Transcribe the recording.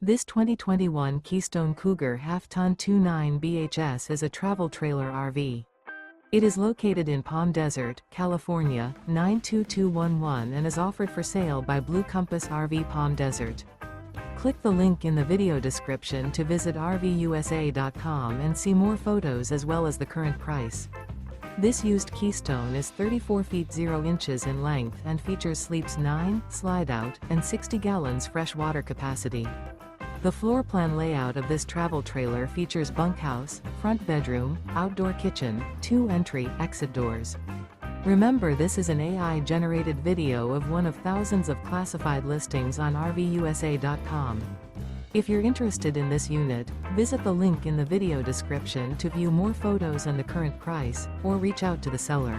This 2021 Keystone Cougar Half-Ton 29 BHS is a travel trailer RV. It is located in Palm Desert, California, 92211 and is offered for sale by Blue Compass RV Palm Desert. Click the link in the video description to visit RVUSA.com and see more photos as well as the current price. This used Keystone is 34 feet 0 inches in length and features sleeps 9, slide-out, and 60 gallons fresh water capacity. The floor plan layout of this travel trailer features bunkhouse, front bedroom, outdoor kitchen, 2 entry/exit doors. Remember, this is an AI-generated video of one of thousands of classified listings on RVUSA.com. If you're interested in this unit, visit the link in the video description to view more photos and the current price, or reach out to the seller.